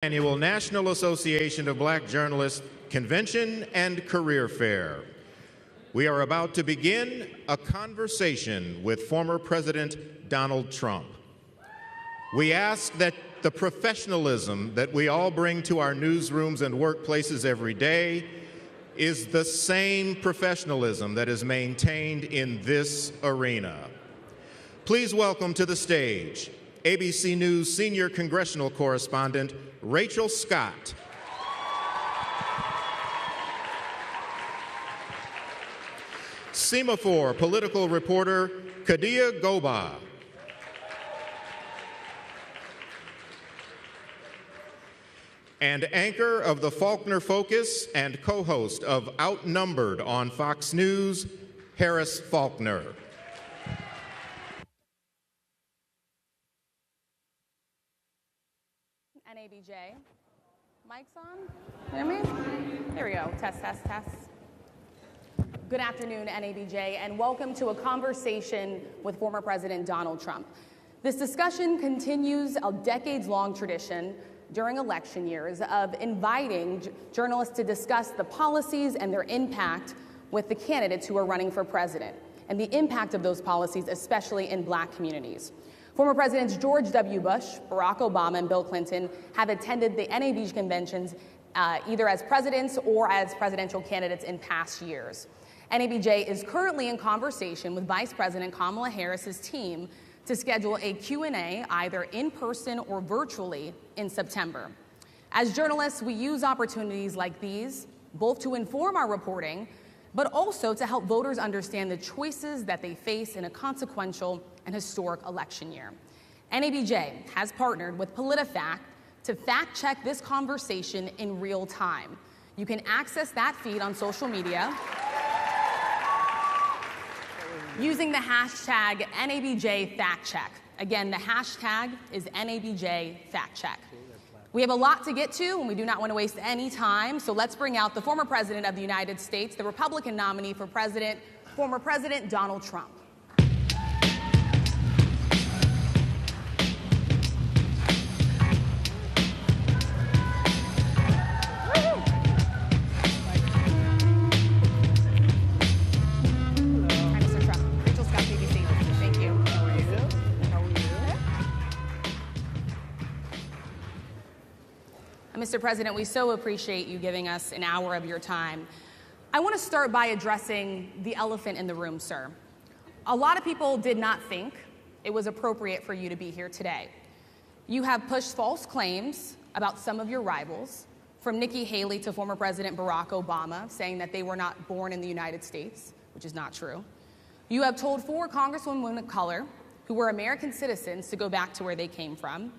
Annual National Association of Black Journalists Convention and Career Fair. We are about to begin a conversation with former President Donald Trump. We ask that the professionalism that we all bring to our newsrooms and workplaces every day is the same professionalism that is maintained in this arena. Please welcome to the stage ABC News Senior Congressional Correspondent Rachel Scott. Semafor political reporter Kadia Goba. And anchor of the Faulkner Focus and co-host of Outnumbered on Fox News, Harris Faulkner. NABJ. Mic's on? Hear me? There we go. Test, test, test. Good afternoon, NABJ, and welcome to a conversation with former President Donald Trump. This discussion continues a decades-long tradition during election years of inviting journalists to discuss the policies and their impact with the candidates who are running for president, and the impact of those policies, especially in Black communities. Former Presidents George W. Bush, Barack Obama, and Bill Clinton have attended the NABJ conventions either as presidents or as presidential candidates in past years. NABJ is currently in conversation with Vice President Kamala Harris's team to schedule a Q&A either in person or virtually in September. As journalists, we use opportunities like these both to inform our reporting, but also to help voters understand the choices that they face in a consequential and historic election year. NABJ has partnered with PolitiFact to fact-check this conversation in real time. You can access that feed on social media using the hashtag NABJFactCheck. Again, the hashtag is NABJFactCheck. We have a lot to get to, and we do not want to waste any time, so let's bring out the former President of the United States, the Republican nominee for President, former President Donald Trump. Mr. President, we so appreciate you giving us an hour of your time. I want to start by addressing the elephant in the room, sir. A lot of people did not think it was appropriate for you to be here today. You have pushed false claims about some of your rivals, from Nikki Haley to former President Barack Obama, saying that they were not born in the United States, which is not true. You have told 4 congresswomen of color who were American citizens to go back to where they came from.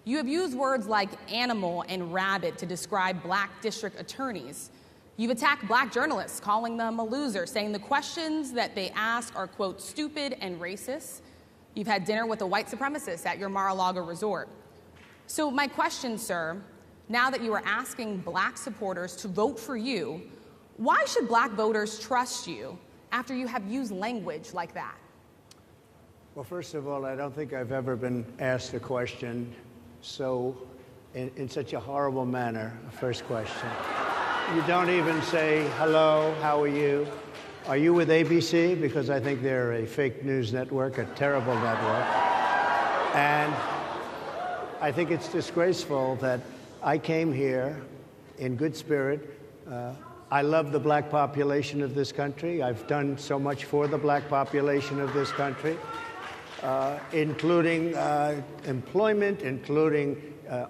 You have used words like animal and rabid to describe Black district attorneys. You've attacked Black journalists, calling them a loser, saying the questions that they ask are, quote, stupid and racist. You've had dinner with a white supremacist at your Mar-a-Lago resort. So my question, sir, now that you are asking Black supporters to vote for you, why should Black voters trust you after you have used language like that? Well, first of all, I don't think I've ever been asked a question so in such a horrible manner. First question. You don't even say, hello, how are you? Are you with ABC? Because I think they're a fake news network, a terrible network. And I think it's disgraceful that I came here in good spirit. I love the Black population of this country. I've done so much for the Black population of this country. Including employment, including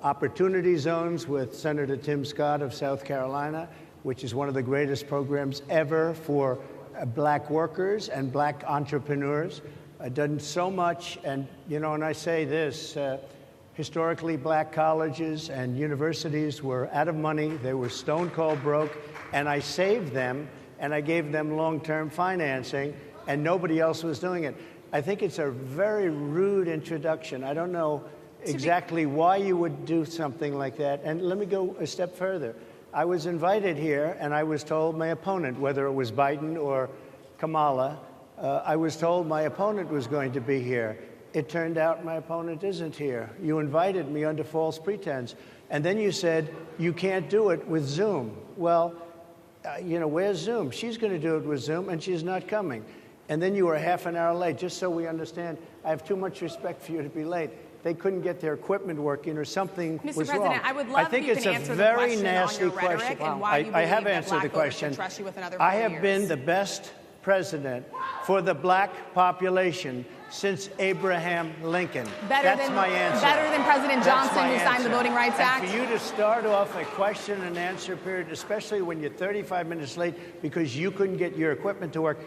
opportunity zones with Senator Tim Scott of South Carolina, which is one of the greatest programs ever for Black workers and Black entrepreneurs. I've done so much, and and I say this, historically Black colleges and universities were out of money, they were stone cold broke, and I saved them, and I gave them long-term financing, and nobody else was doing it. I think it's a very rude introduction. I don't know exactly why you would do something like that. And let me go a step further. I was invited here, and I was told my opponent, whether it was Biden or Kamala, I was told my opponent was going to be here. it turned out my opponent isn't here. You invited me under false pretense. And then you said, you can't do it with Zoom. Well, where's Zoom? She's going to do it with Zoom, and she's not coming. And then you were half an hour late. Just so we understand, I have too much respect for you to be late. They couldn't get their equipment working or something was wrong. Mr. President, I would love if you could answer the question on your rhetoric and why you believe that black voters should trust you with another 4 years. I have been the best president for the black population since Abraham Lincoln. That's my answer. Better than President Johnson, who signed the Voting Rights Act? And for you to start off a question and answer period, especially when you're 35 minutes late because you couldn't get your equipment to work,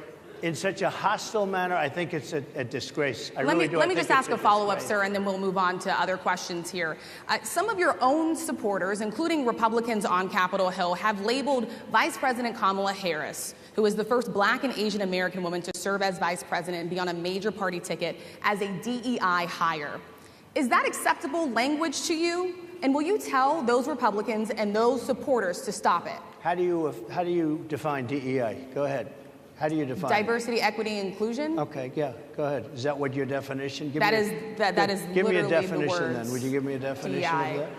in such a hostile manner, I think it's a disgrace. Let me just ask a follow-up, sir, and then we'll move on to other questions here. Some of your own supporters, including Republicans on Capitol Hill, have labeled Vice President Kamala Harris, who is the first black and Asian American woman to serve as vice president and be on a major party ticket, as a DEI hire. Is that acceptable language to you? And will you tell those Republicans and those supporters to stop it? How do you define DEI? Go ahead. How do you define diversity, equity, inclusion? Okay, yeah, go ahead. Is that what your definition? That is give me a literally definition the words then. Would you give me a definition DEI. of that?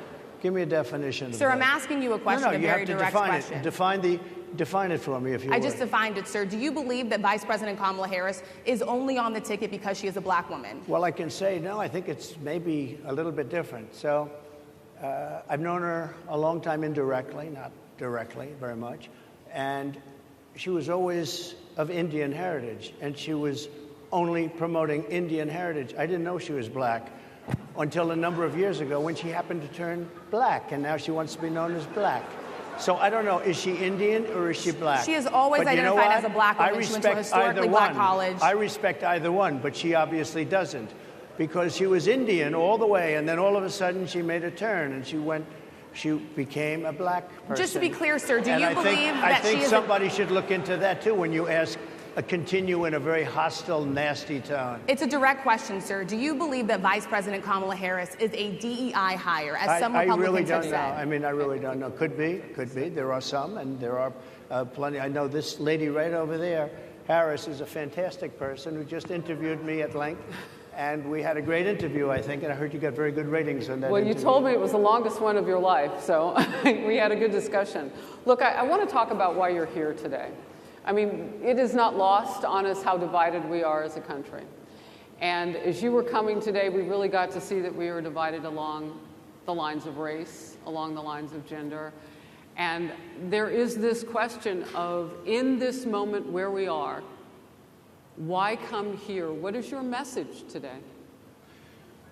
Give me a definition of that. Sir, I'm asking you a question, a very direct question. Define it for me, if you would. I just defined it, sir. Do you believe that Vice President Kamala Harris is only on the ticket because she is a black woman? Well, I can say no. I think it's maybe a little bit different. So I've known her a long time indirectly, not directly very much. And she was always of Indian heritage, and she was only promoting Indian heritage. I didn't know she was black until a number of years ago when she happened to turn black, and now she wants to be known as black. So I don't know, is she Indian or is she black? She is always identified as a black woman. She went to a historically black college. I respect either one, but she obviously doesn't, because she was Indian all the way, and then all of a sudden she made a turn, and she became a black person. Just to be clear, sir, do you believe that she is... I think somebody should look into that, too, when you continue in a very hostile, nasty tone. It's a direct question, sir. Do you believe that Vice President Kamala Harris is a DEI hire, as some Republicans have said? I really don't know. I really don't know. Could be. There are some, and there are plenty. I know this lady right over there, Harris, is a fantastic person who just interviewed me at length. And we had a great interview, I think, and I heard you got very good ratings on that interview. You told me it was the longest one of your life, so we had a good discussion. Look, I want to talk about why you're here today. I mean, it is not lost on us how divided we are as a country. And as you were coming today, we really got to see that we are divided along the lines of race, along the lines of gender. And there is this question of, in this moment where we are, why come here? What is your message today?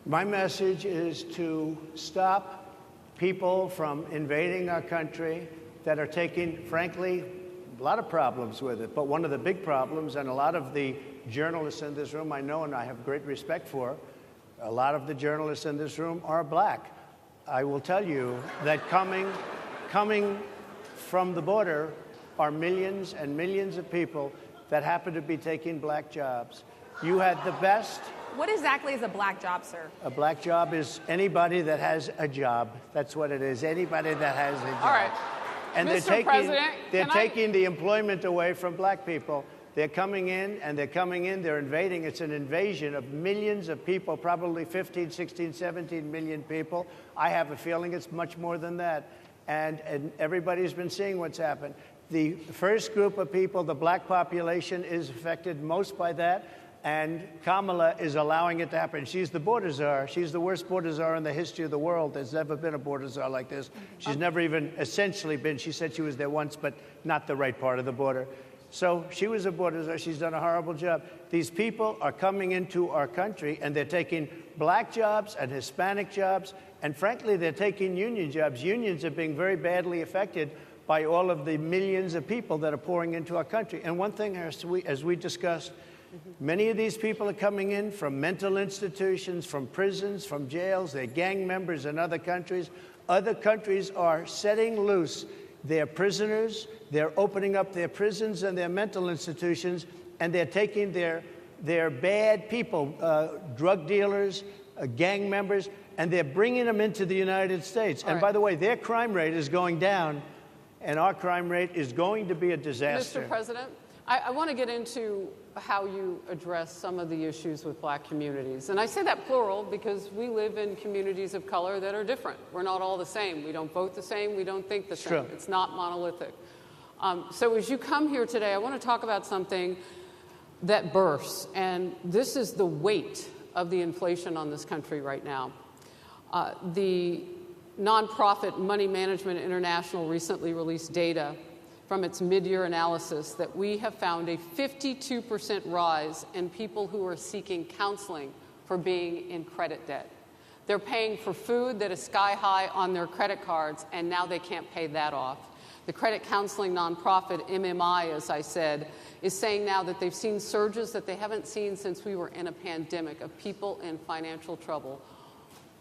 My message is to stop people from invading our country that are taking, frankly, a lot of problems with it. But one of the big problems, and a lot of the journalists in this room I know and I have great respect for, a lot of the journalists in this room are black. I will tell you that coming from the border are millions and millions of people that happen to be taking black jobs. You had the best. What exactly is a black job, sir? A black job is anybody that has a job. That's what it is. Anybody that has a job. All right. And Mr. they're taking the employment away from black people. They're coming in, they're invading. It's an invasion of millions of people, probably 15, 16, 17 million people. I have a feeling it's much more than that. And everybody's been seeing what's happened. The first group of people, the black population, is affected most by that, and Kamala is allowing it to happen. She's the border czar. She's the worst border czar in the history of the world. There's never been a border czar like this. She's never even essentially been. She said she was there once, but not the right part of the border. So she was a border czar. She's done a horrible job. These people are coming into our country, and they're taking black jobs and Hispanic jobs, and frankly, they're taking union jobs. Unions are being very badly affected by all of the millions of people that are pouring into our country. And one thing, as we discussed, many of these people are coming in from mental institutions, from prisons, from jails. They're gang members in other countries. Other countries are setting loose their prisoners. They're opening up their prisons and their mental institutions, and they're taking their bad people, drug dealers, gang members, and they're bringing them into the United States. And by the way, their crime rate is going down, and our crime rate is going to be a disaster. Mr. President, I want to get into how you address some of the issues with black communities. And I say that plural because we live in communities of color that are different. We're not all the same. We don't vote the same. We don't think the same. Sure. It's not monolithic. So as you come here today, I want to talk about something that bursts. And this is the weight of the inflation on this country right now. The nonprofit Money Management International recently released data from its mid-year analysis that we have found a 52% rise in people who are seeking counseling for being in credit debt. They're paying for food that is sky high on their credit cards, and now they can't pay that off. The credit counseling nonprofit MMI, as I said, is saying now that they've seen surges that they haven't seen since we were in a pandemic of people in financial trouble.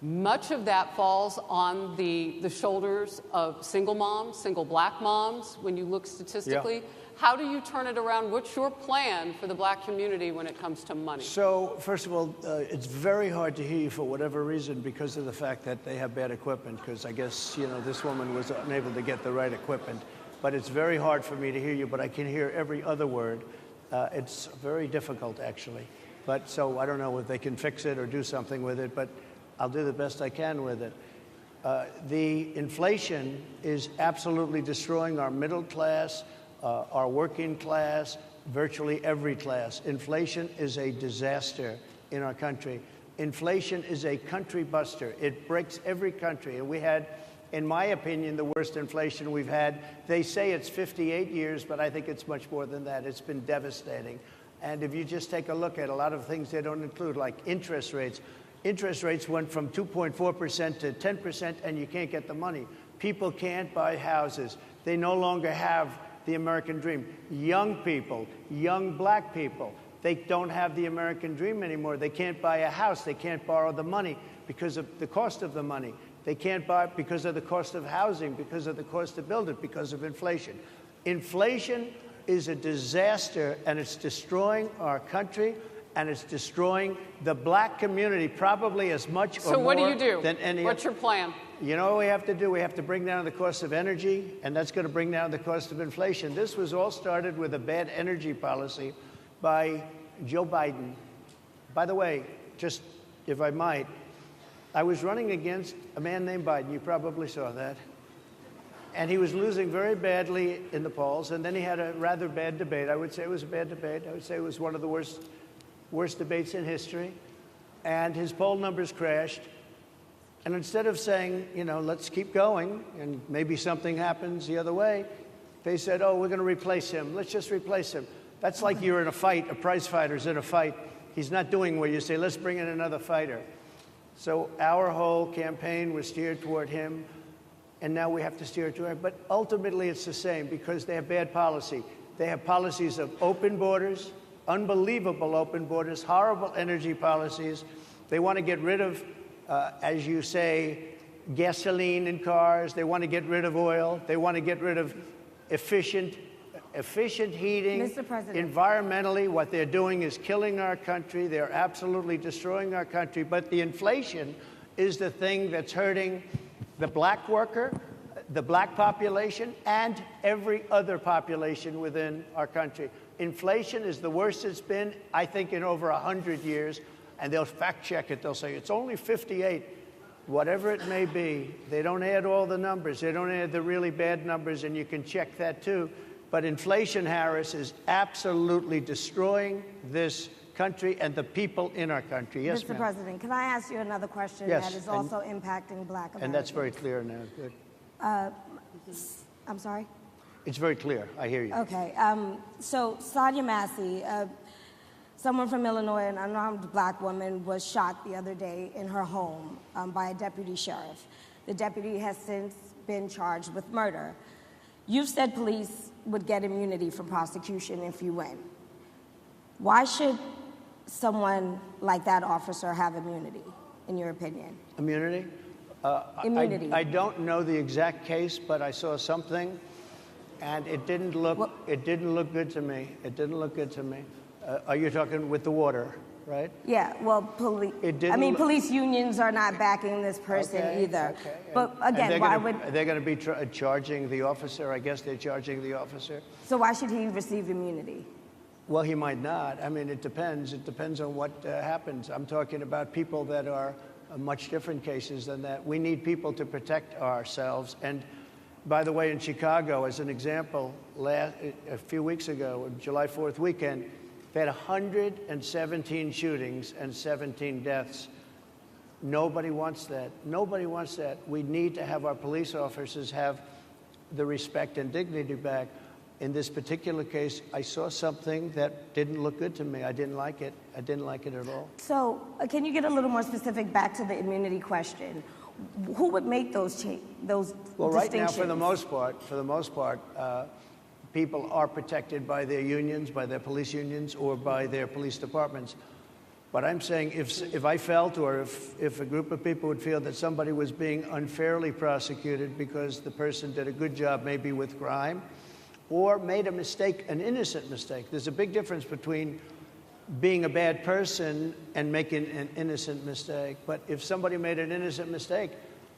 Much of that falls on the shoulders of single moms, single black moms, when you look statistically. Yeah. How do you turn it around? What's your plan for the black community when it comes to money? So, first of all, it's very hard to hear you for whatever reason because of the fact that they have bad equipment, because I guess, you know, this woman was unable to get the right equipment. But it's very hard for me to hear you, but I can hear every other word. It's very difficult, actually. But so I don't know if they can fix it or do something with it, but I'll do the best I can with it. The inflation is absolutely destroying our middle class, our working class, virtually every class. Inflation is a disaster in our country. Inflation is a country buster. It breaks every country. And we had, in my opinion, the worst inflation we've had. They say it's 58 years, but I think it's much more than that. It's been devastating. And if you just take a look at a lot of things they don't include, like interest rates. Interest rates went from 2.4% to 10%, and you can't get the money. People can't buy houses. They no longer have the American dream. Young people, young black people, they don't have the American dream anymore. They can't buy a house. They can't borrow the money because of the cost of the money. They can't buy it because of the cost of housing, because of the cost to build it, because of inflation. Inflation is a disaster, and it's destroying our country. And it's destroying the black community probably as much or more. So what do you do? Than any. What's your plan? You know what we have to do? We have to bring down the cost of energy, and that's going to bring down the cost of inflation. This was all started with a bad energy policy by Joe Biden. By the way, just if I might, I was running against a man named Biden. You probably saw that. And he was losing very badly in the polls, and then he had a rather bad debate. I would say it was a bad debate. I would say it was one of the worst debates in history, and his poll numbers crashed. And instead of saying, you know, let's keep going and maybe something happens the other way, they said, oh, we're going to replace him. Let's just replace him. That's like you're in a fight, a prize fighter's in a fight. He's not doing what you say, let's bring in another fighter. So our whole campaign was steered toward him, and now we have to steer toward him. But ultimately it's the same because they have bad policy. They have policies of open borders, unbelievable open borders, horrible energy policies. They want to get rid of, as you say, gasoline in cars. They want to get rid of oil. They want to get rid of efficient heating. Mr. President. Environmentally, what they're doing is killing our country. They're absolutely destroying our country. But the inflation is the thing that's hurting the black worker, the black population, and every other population within our country. Inflation is the worst it's been, I think, in over 100 years. And they'll fact check it. They'll say, it's only 58. Whatever it may be, they don't add all the numbers. They don't add the really bad numbers, and you can check that too. But inflation, Harris, is absolutely destroying this country and the people in our country. Yes, Mr. President, can I ask you another question yes, that is also impacting black Americans? And that's very clear now. Good. I'm sorry? It's very clear. I hear you. Okay. So Sonia Massey, someone from Illinois, an unarmed black woman, was shot the other day in her home by a deputy sheriff. The deputy has since been charged with murder. You've said police would get immunity from prosecution if you win. Why should someone like that officer have immunity, in your opinion? Immunity? Immunity. I don't know the exact case, but I saw something, and it didn't look good to me. It didn't look good to me. Are you talking with the water? right? Yeah, well, police unions are not backing this person either. Okay. But again, Are they going to be charging the officer? I guess they're charging the officer. So why should he receive immunity? Well, he might not. I mean, it depends. It depends on what happens. I'm talking about people that are much different cases than that. We need people to protect ourselves. And by the way, in Chicago, as an example, a few weeks ago, July 4th weekend, they had 117 shootings and 17 deaths. Nobody wants that. Nobody wants that. We need to have our police officers have the respect and dignity back. In this particular case, I saw something that didn't look good to me. I didn't like it. I didn't like it at all. So can you get a little more specific back to the immunity question? Who would make those Well, right now, for the most part, people are protected by their unions, by their police unions, or by their police departments. But I'm saying if I felt, or if a group of people would feel that somebody was being unfairly prosecuted because the person did a good job maybe with crime, or made a mistake, an innocent mistake. There's a big difference between being a bad person and making an innocent mistake. But if somebody made an innocent mistake,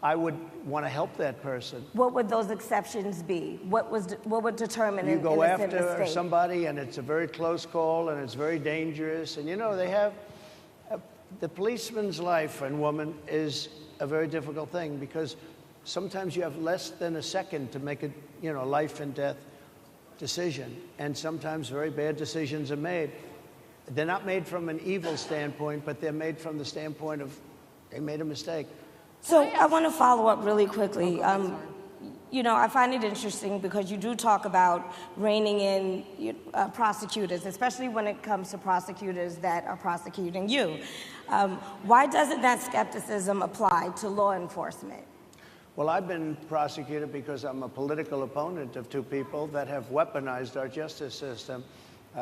I would want to help that person. What would those exceptions be? What would determine an innocent mistake? You go after somebody and it's a very close call and it's very dangerous. And you know, they have, the policeman's life and woman is a very difficult thing because sometimes you have less than a second to make a life and death decision. And sometimes very bad decisions are made. They're not made from an evil standpoint, but they're made from the standpoint of they made a mistake. So I want to follow up really quickly. I find it interesting because you do talk about reining in prosecutors, especially when it comes to prosecutors that are prosecuting you. Why doesn't that skepticism apply to law enforcement? Well, I've been prosecuted because I'm a political opponent of two people that have weaponized our justice system.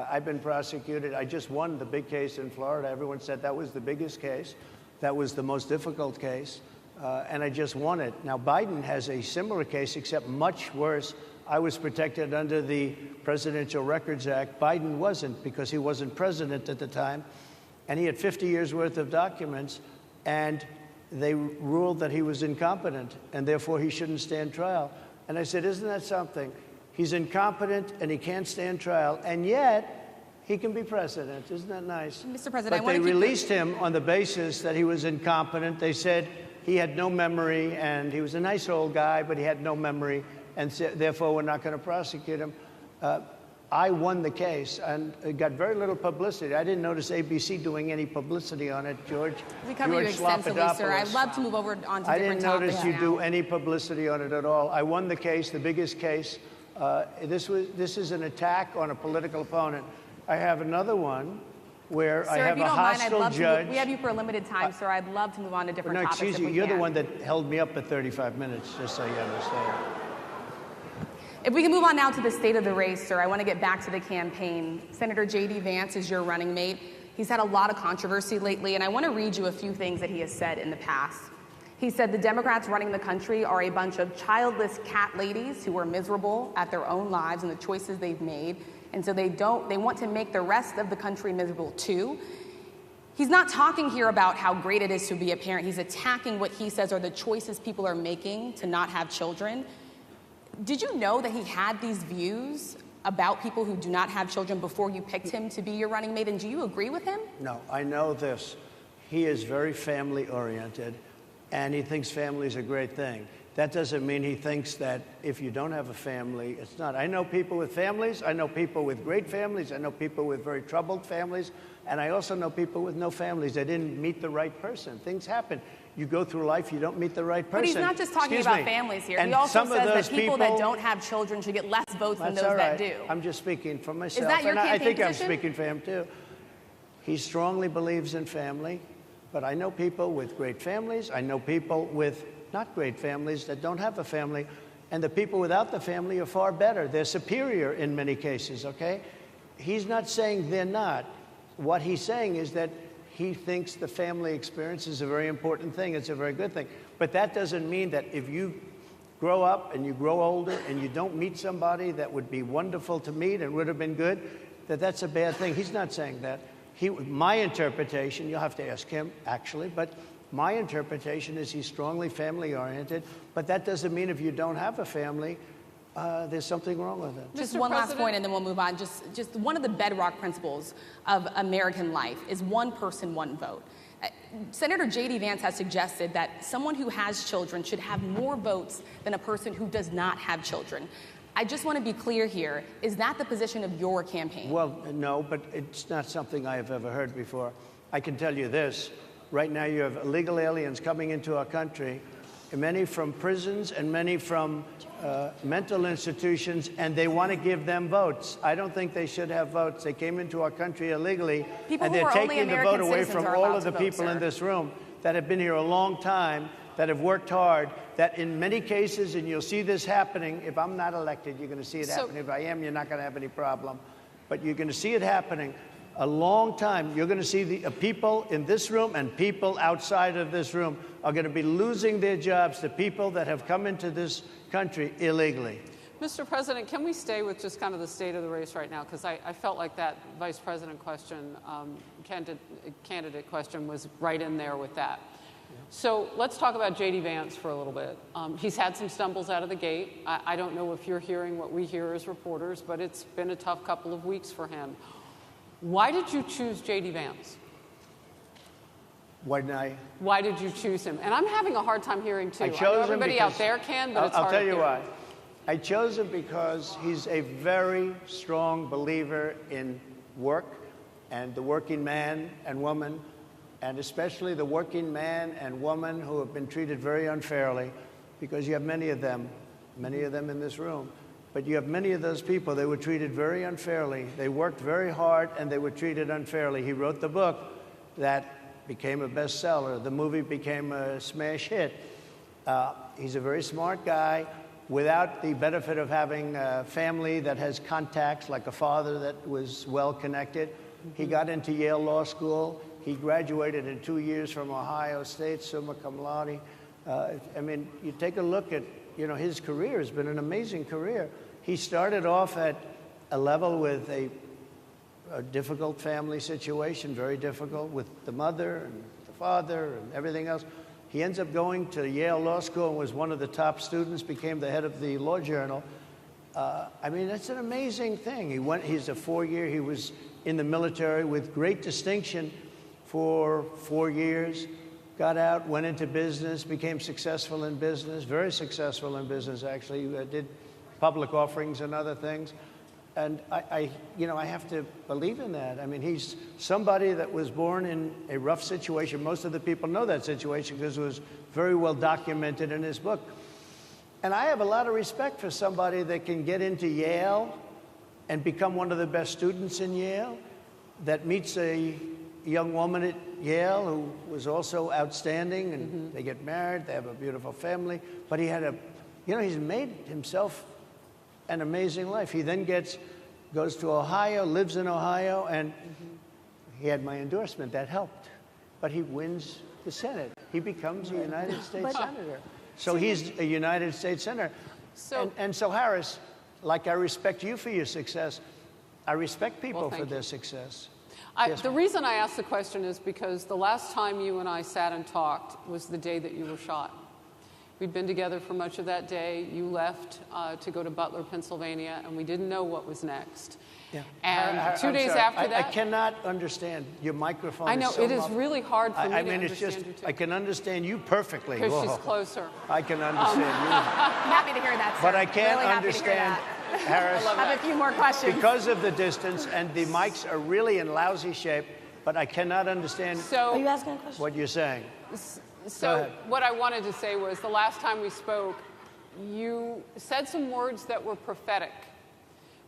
I've been prosecuted. I just won the big case in Florida. Everyone said that was the biggest case. That was the most difficult case. And I just won it. Now, Biden has a similar case, except much worse. I was protected under the Presidential Records Act. Biden wasn't, because he wasn't president at the time. And he had 50 years worth of documents. And they ruled that he was incompetent, and therefore he shouldn't stand trial. And I said, isn't that something? He's incompetent, and he can't stand trial, and yet he can be president. Isn't that nice? Mr. President, but they released him on the basis that he was incompetent. They said he had no memory, and he was a nice old guy, but he had no memory, and therefore we're not going to prosecute him. I won the case, and it got very little publicity. I didn't notice ABC doing any publicity on it, George. We cover you extensively, sir. I'd love to move over on to different topics. I didn't notice you do any publicity on it at all. I won the case, the biggest case. This is an attack on a political opponent. I have another one where I have a hostile judge. We have you for a limited time, sir. I'd love to move on to different topics. No, excuse you. You're the one that held me up at 35 minutes, just so you understand. If we can move on now to the state of the race, sir, I want to get back to the campaign. Senator J.D. Vance is your running mate. He's had a lot of controversy lately, and I want to read you a few things that he has said in the past. He said the Democrats running the country are a bunch of childless cat ladies who are miserable at their own lives and the choices they've made, and so they want to make the rest of the country miserable too. He's not talking here about how great it is to be a parent. He's attacking what he says are the choices people are making to not have children. Did you know that he had these views about people who do not have children before you picked him to be your running mate, and do you agree with him? No, I know this. He is very family-oriented, and he thinks family is a great thing. That doesn't mean he thinks that if you don't have a family, it's not. I know people with families. I know people with great families. I know people with very troubled families. And I also know people with no families. They didn't meet the right person. Things happen. You go through life, you don't meet the right person. But he's not just talking about families here. He also says that people that don't have children should get less votes than those that do. I'm just speaking for myself. Is that your campaign position? I think position? I'm speaking for him, too. He strongly believes in family, but I know people with great families. I know people with not great families that don't have a family, and the people without the family are far better. They're superior in many cases, okay? He's not saying they're not. What he's saying is that he thinks the family experience is a very important thing. It's a very good thing. But that doesn't mean that if you grow up and you grow older and you don't meet somebody that would be wonderful to meet and would have been good, that that's a bad thing. He's not saying that. My interpretation, you'll have to ask him, actually, but my interpretation is he's strongly family-oriented, but that doesn't mean if you don't have a family, there's something wrong with it. Just one last point, and then we'll move on. Just one of the bedrock principles of American life is one person, one vote. Senator J.D. Vance has suggested that someone who has children should have more votes than a person who does not have children. I just want to be clear here. Is that the position of your campaign? Well, no, but it's not something I have ever heard before. I can tell you this. Right now you have illegal aliens coming into our country, many from prisons and many from mental institutions, and they want to give them votes. I don't think they should have votes. They came into our country illegally, and they're taking the vote away from all of the people in this room that have been here a long time, that have worked hard, that in many cases, and you'll see this happening, if I'm not elected, you're going to see it happening. If I am, you're not going to have any problem. But you're going to see it happening a long time. You're going to see the people in this room and people outside of this room are going to be losing their jobs to people that have come into this country illegally. Mr. President, can we stay with just kind of the state of the race right now? Because I felt like that vice president question, candidate question was right in there with that. So let's talk about J.D. Vance for a little bit. He's had some stumbles out of the gate. I don't know if you're hearing what we hear as reporters, but it's been a tough couple of weeks for him. Why did you choose J.D. Vance? Why did you choose him? And I'm having a hard time hearing, too. I chose know him everybody because, out there can, but it's hard I'll tell you hear. why. I chose him because he's a very strong believer in work and the working man and woman, and especially the working man and woman who have been treated very unfairly, because you have many of them in this room. But you have many of those people, they were treated very unfairly. They worked very hard and they were treated unfairly. He wrote the book that became a bestseller. The movie became a smash hit. He's a very smart guy without the benefit of having a family that has contacts, like a father that was well-connected. He got into Yale Law School. He graduated in 2 years from Ohio State, summa cum laude. I mean, you take a look at, his career has been an amazing career. He started off at a level with a difficult family situation, very difficult, with the mother and the father and everything else. He ends up going to Yale Law School and was one of the top students, became the head of the law journal. I mean, it's an amazing thing. He's a 4-year, he was in the military with great distinction for 4 years, got out, went into business, became successful in business, very successful in business, actually. Did public offerings and other things. And I have to believe in that. I mean, he's somebody that was born in a rough situation. Most of the people know that situation because it was very well documented in his book. And I have a lot of respect for somebody that can get into Yale and become one of the best students in Yale, that meets a young woman at Yale who was also outstanding, and they get married, they have a beautiful family. But he had he's made himself an amazing life. He then goes to Ohio, lives in Ohio, and he had my endorsement. That helped. But he wins the Senate. He becomes a United States Senator. So he's a United States Senator. And so, Harris, like I respect you for your success, I respect people for their success. The reason I asked the question is because the last time you and I sat and talked was the day that you were shot. We'd been together for much of that day. You left to go to Butler, Pennsylvania, and we didn't know what was next. Yeah. And 2 days after that... I cannot understand. Your microphone I know, is so it is really hard for me to understand it's just, you, too. I can understand you perfectly. Because she's closer. I can understand you. Happy to hear that, sir. But I can't really understand, Harris. I have a few more questions. Because of the distance, and the mics are really in lousy shape, but I cannot understand Are you asking a question? what you're saying. So what I wanted to say was the last time we spoke, you said some words that were prophetic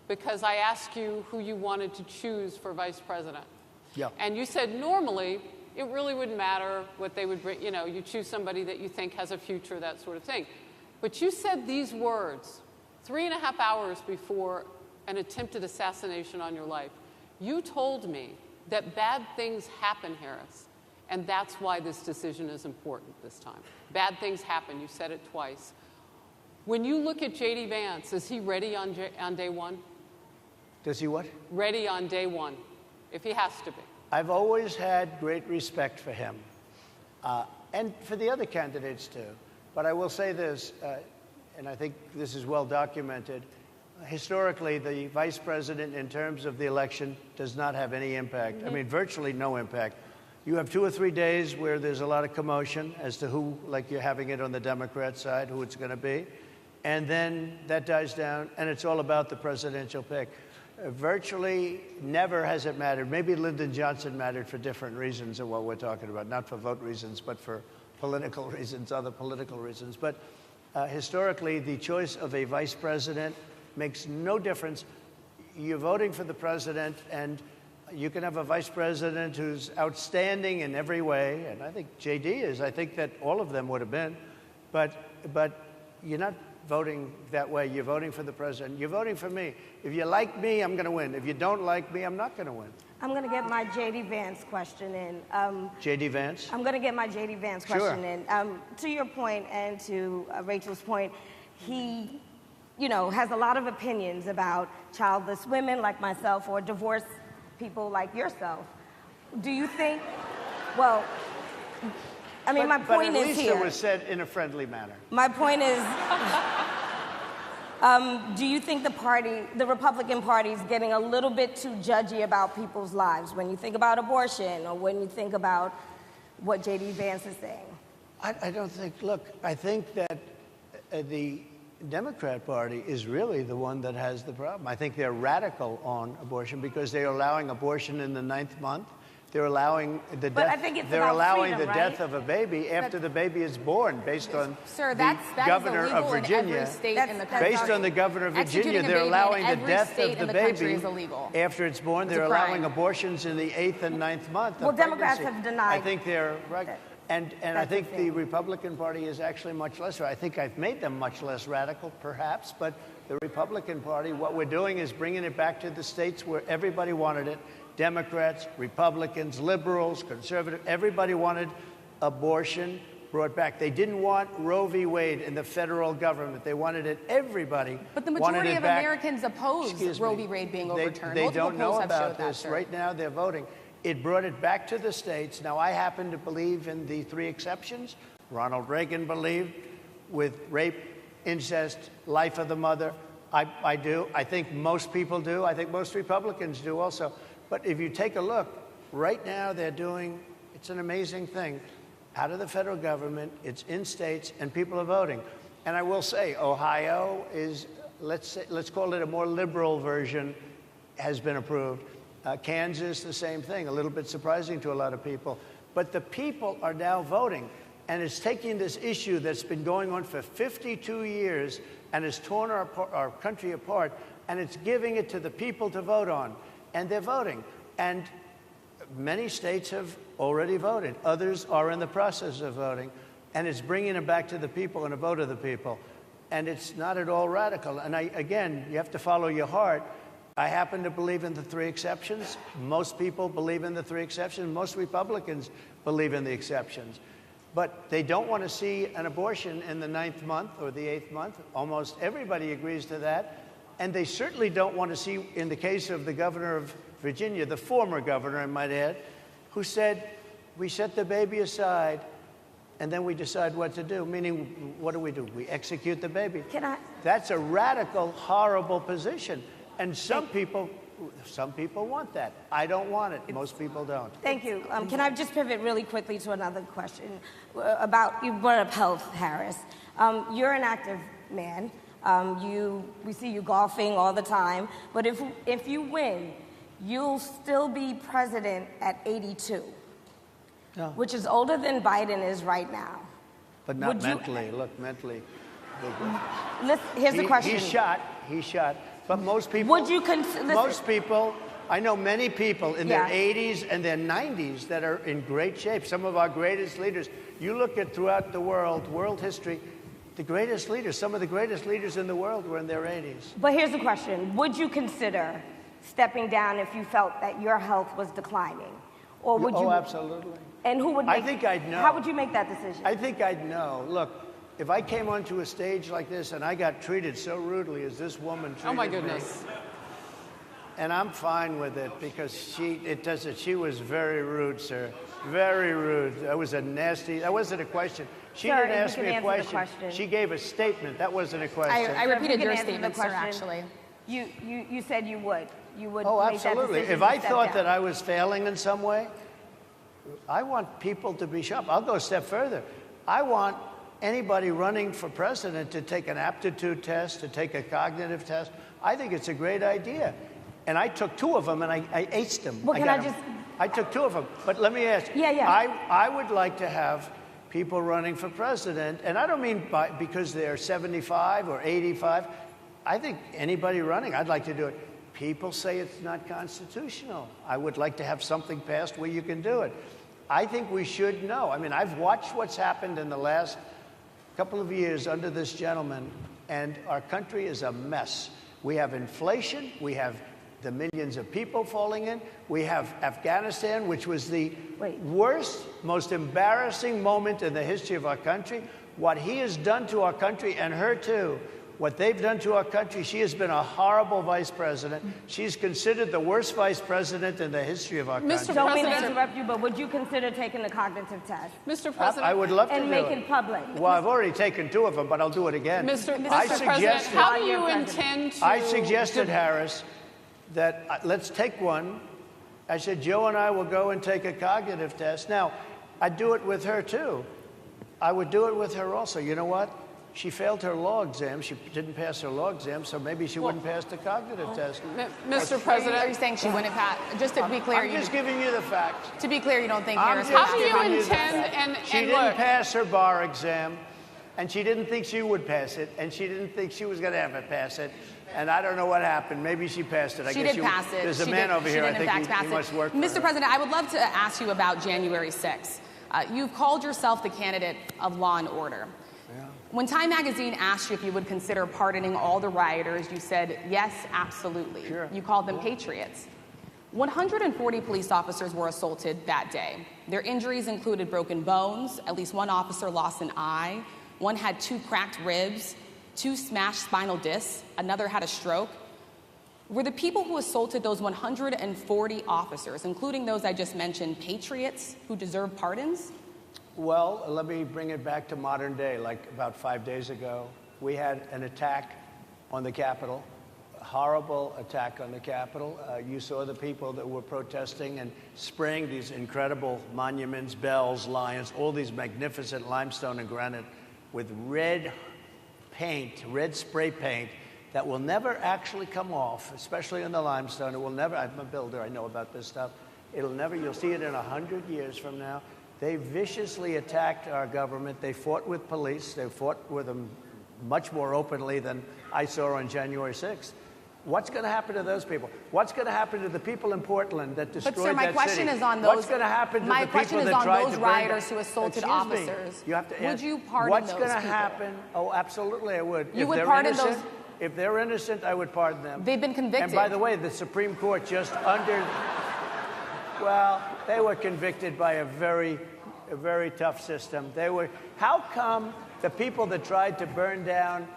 because I asked you who you wanted to choose for vice president. Yeah. And you said normally it really wouldn't matter what they would bring. You choose somebody that you think has a future, that sort of thing. But you said these words 3.5 hours before an attempted assassination on your life. You told me that bad things happen, Harris. And that's why this decision is important this time. Bad things happen. You said it twice. When you look at J.D. Vance, is he ready on day one? Does he what? Ready on day one, if he has to be. I've always had great respect for him, and for the other candidates too. But I will say this, and I think this is well documented. Historically, the vice president, in terms of the election, does not have any impact. I mean, virtually no impact. You have 2 or 3 days where there's a lot of commotion as to who, like you're having it on the Democrat side, who it's going to be. And then that dies down, and it's all about the presidential pick. Virtually never has it mattered. Maybe Lyndon Johnson mattered for different reasons of what we're talking about, not for vote reasons, but for political reasons, other political reasons. But historically, the choice of a vice president makes no difference. You're voting for the president, and you can have a vice president who's outstanding in every way, and I think JD is. I think that all of them would have been. But you're not voting that way. You're voting for the president. You're voting for me. If you like me, I'm going to win. If you don't like me, I'm not going to win. I'm going to get my J.D. Vance question in. J.D. Vance? I'm going to get my J.D. Vance question in. To your point and to Rachel's point, he, has a lot of opinions about childless women like myself or divorced people like yourself. Do you think, well, I mean, my point is here. But at least it was said in a friendly manner. My point is, do you think the Republican Party is getting a little bit too judgy about people's lives when you think about abortion or when you think about what J.D. Vance is saying? I don't think, look, I think that the Democrat Party is really the one that has the problem. I think they're radical on abortion because they're allowing abortion in the 9th month. They're allowing the death. I think it's they're about allowing freedom, the death of a baby after the baby is born, based on the governor of Virginia. Based on the governor of Virginia, they're allowing the death of the baby after it's born. They're allowing abortions in the 8th and 9th month. Well, Democrats have denied. I think they're right. And I think the Republican Party is actually much less. I think I've made them much less radical, perhaps. But the Republican Party, what we're doing is bringing it back to the states where everybody wanted it. Democrats, Republicans, liberals, conservatives, everybody wanted abortion brought back. They didn't want Roe v. Wade in the federal government. They wanted it, everybody. But the majority of Americans oppose Roe v. Wade being overturned. They don't know about this. Right now, they're voting. It brought it back to the states. Now, I happen to believe in the 3 exceptions. Ronald Reagan believed with rape, incest, life of the mother. I do. I think most people do. I think most Republicans do also. But if you take a look, right now they're doing, it's an amazing thing, out of the federal government, it's in states, and people are voting. And I will say, Ohio is, let's call it a more liberal version, has been approved. Kansas, the same thing, a little bit surprising to a lot of people. But the people are now voting, and it's taking this issue that's been going on for 52 years and has torn our country apart, and it's giving it to the people to vote on. And they're voting. And many states have already voted. Others are in the process of voting. And it's bringing it back to the people and a vote of the people. And it's not at all radical. And again, you have to follow your heart. I happen to believe in the 3 exceptions. Most people believe in the 3 exceptions. Most Republicans believe in the exceptions. But they don't want to see an abortion in the 9th month or the 8th month. Almost everybody agrees to that. And they certainly don't want to see, in the case of the governor of Virginia, the former governor, I might add, who said, we set the baby aside, and then we decide what to do. Meaning, what do? We execute the baby. That's a radical, horrible position. And some people want that. I don't want it. Most people don't. Thank you. Can I just pivot really quickly to another question about, you brought up health, Harris. You're an active man. We see you golfing all the time, but if you win, you'll still be president at 82, which is older than Biden is right now. But not mentally. Look, mentally. Here's the question. He's shot. But most people, I know many people in their 80s and their 90s that are in great shape. Some of our greatest leaders. You look at throughout the world history, the greatest leaders, some of the greatest leaders in the world were in their 80s. But here's the question. Would you consider stepping down if you felt that your health was declining? Or would you? Oh, absolutely. And who would I think I'd know. How would you make that decision? I think I'd know. Look, if I came onto a stage like this and I got treated so rudely as this woman treated me. Oh, my goodness. And I'm fine with it because she was very rude, sir. Very rude. That was a nasty, that wasn't a question. She Sir, didn't ask me a question. question. She gave a statement. That wasn't a question. I repeated your answer the statement, sir, question. actually. You said you would. You would Oh, make that absolutely. decision If to I step thought down. that I was failing in some way, I want people to be sharp. I'll go a step further. I want anybody running for president to take an aptitude test, to take a cognitive test. I think it's a great idea. And I took 2 of them and I aced them. Well, can got I them. just- I took 2 of them. But let me ask you. Yeah. I would like to have people running for president, and I don't mean because they're 75 or 85. I think anybody running, I'd like to do it. People say it's not constitutional. I would like to have something passed where you can do it. I think we should know. I mean, I've watched what's happened in the last couple of years under this gentleman, and our country is a mess. We have inflation. We have the millions of people falling in. We have Afghanistan, which was the worst, most embarrassing moment in the history of our country. What he has done to our country, and her too, what they've done to our country, she has been a horrible vice president. She's considered the worst vice president in the history of our country. Don't mean to President- interrupt you, but would you consider taking the cognitive test Mr. President, I would love to and do make it. it public? Well, I've already taken 2 of them, but I'll do it again. Mr. I President, suggested, how do you Your president. intend to... I suggested, Harris, that let's take one. I said, Joe and I will go and take a cognitive test. Now, I'd do it with her, too. I would do it with her also. You know what? She failed her law exam. She didn't pass her law exam, so maybe she wouldn't pass the cognitive test. Mr. Are President, you saying she wouldn't pass? Just to be clear, I'm just giving you the facts. to be clear, you don't think I'm Harris just would how do you giving the intend, facts. and She didn't look, pass her bar exam, and she didn't think she would pass it, and she didn't think she was going to ever pass it. And I don't know what happened. Maybe she passed it. She did pass it. There's a She man did- over she here. did I in think fact pass he it. must work for Mr. her. President, I would love to ask you about January 6th. You've called yourself the candidate of law and order. When Time Magazine asked you if you would consider pardoning all the rioters, you said, yes, absolutely. Sure. You called them patriots. 140 police officers were assaulted that day. Their injuries included broken bones, at least 1 officer lost an eye, 1 had 2 cracked ribs, 2 smashed spinal discs, another had a stroke. Were the people who assaulted those 140 officers, including those I just mentioned, patriots who deserve pardons? Well, let me bring it back to modern day. Like about 5 days ago, we had an attack on the Capitol, a horrible attack on the Capitol. You saw the people that were protesting and spraying these incredible monuments, bells, lions, all these magnificent limestone and granite with red paint, red spray paint that will never actually come off, especially in the limestone. It will never, I'm a builder, I know about this stuff. It'll never, you'll see it in 100 years from now. They viciously attacked our government. They fought with police. They fought with them much more openly than I saw on January 6th. What's going to happen to those people? What's going to happen to the people in Portland that destroyed that city? But sir, my question is on those. What's going to happen to the people that tried to burn rioters who assaulted Excuse officers. Me. You have to would answer. you pardon What's those going to people? happen? Oh, absolutely, I would. You If would they're pardon innocent, those- If they're innocent, I would pardon them. They've been convicted. And by the way, the Supreme Court just well, they were convicted by a very tough system. How come the people that tried to burn down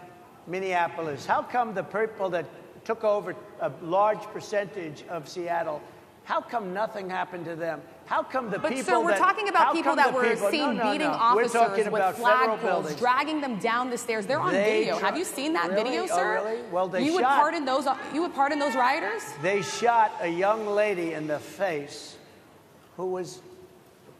Minneapolis, how come the people that took over a large percentage of Seattle, how come nothing happened to them? How come the But people sir, we're talking about people that were seen beating officers We're talking with about federal flagpoles, buildings. dragging them down the stairs. They're on video. Have you seen that Really? video, Oh, sir? really? Well, they you would shot- pardon those. You would pardon those rioters? They shot a young lady in the face who was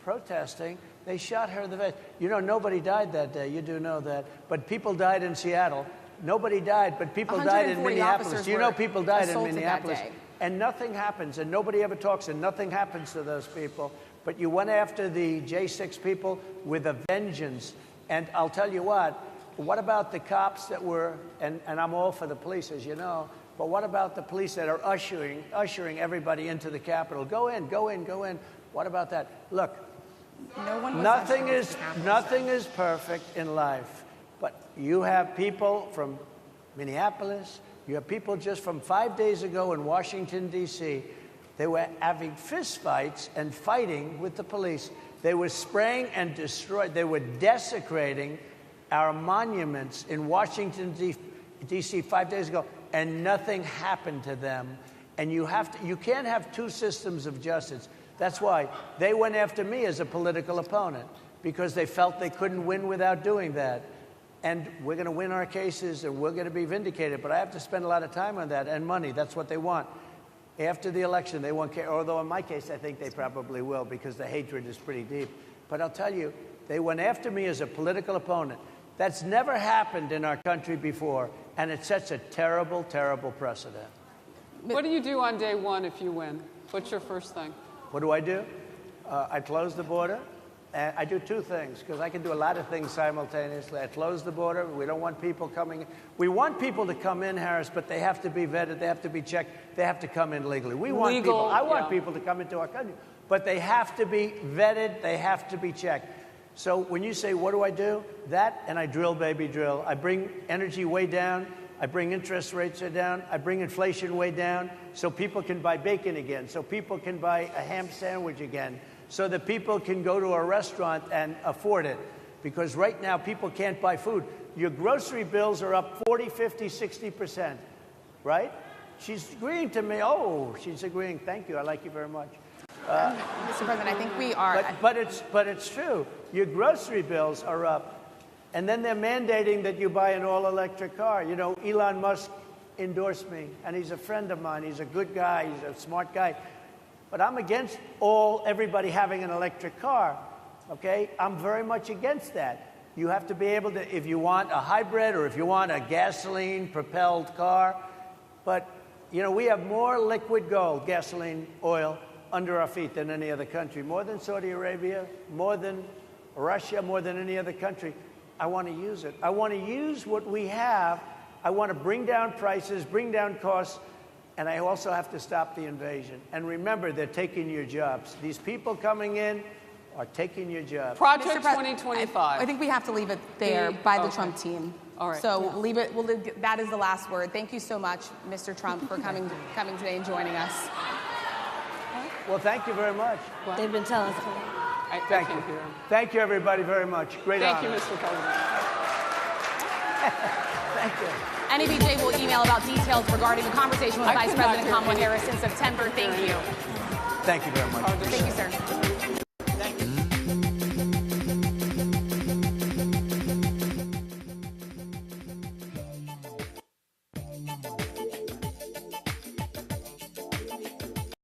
protesting. They shot her in the face. You know, nobody died that day. You do know that. But people died in Seattle. Nobody died, but people died in 140 Minneapolis. officers You know, were people died in assaulted that Minneapolis. day. And nothing happens, and nobody ever talks, and nothing happens to those people. But you went after the J6 people with a vengeance. And I'll tell you what about the cops that were, and I'm all for the police, as you know, but what about the police that are ushering everybody into the Capitol? Go in, go in, go in. What about that? Look, No one was nothing ushering is into the Capitol. nothing is perfect in life, but you have people from Minneapolis, you have people just from 5 days ago in Washington, D.C. They were having fistfights and fighting with the police. They were spraying and destroying, they were desecrating our monuments in Washington, D.C. 5 days ago, and nothing happened to them. And you can't have two systems of justice. That's why they went after me as a political opponent, because they felt they couldn't win without doing that. And we're going to win our cases, and we're going to be vindicated. But I have to spend a lot of time on that, and money. That's what they want. After the election, they won't care. Although in my case, I think they probably will, because the hatred is pretty deep. But I'll tell you, they went after me as a political opponent. That's never happened in our country before, and it sets a terrible, terrible precedent. What do you do on day one if you win? What's your first thing? What do? I close the border. And I do two things, because I can do a lot of things simultaneously. I close the border. We don't want people coming in. We want people to come in, Harris, but they have to be vetted. They have to be checked. They have to come in legally. I want people to come into our country, but they have to be vetted. They have to be checked. So when you say, what do? That, and I drill, baby, drill. I bring energy way down. I bring interest rates down. I bring inflation way down so people can buy bacon again, so people can buy a ham sandwich again, so that people can go to a restaurant and afford it. Because right now, people can't buy food. Your grocery bills are up 40, 50, 60%, right? She's agreeing to me. Oh, she's agreeing. Thank you. I like you very much. Mr. President, I think we are. But it's true. Your grocery bills are up. And then they're mandating that you buy an all-electric car. You know, Elon Musk endorsed me, and he's a friend of mine. He's a good guy. He's a smart guy. But I'm against everybody having an electric car, okay? I'm very much against that. You have to be able to, if you want a hybrid or if you want a gasoline-propelled car. But, you know, we have more liquid gold, gasoline, oil, under our feet than any other country. More than Saudi Arabia, more than Russia, more than any other country. I want to use it. I want to use what we have. I want to bring down prices, bring down costs. And I also have to stop the invasion. And remember, they're taking your jobs. These people coming in are taking your jobs. Project 2025. I think we have to leave it there by the Trump team. All right. So leave it. That is the last word. Thank you so much, Mr. Trump, for coming today and joining us. Well, thank you very much. They've been telling us. Thank you. Thank you, everybody, very much. Great honor. Thank you, Mr. President. Thank you. NABJ will email about details regarding the conversation with Vice President Kamala Harris in September. Thank you. Thank you very much. Thank you, sir.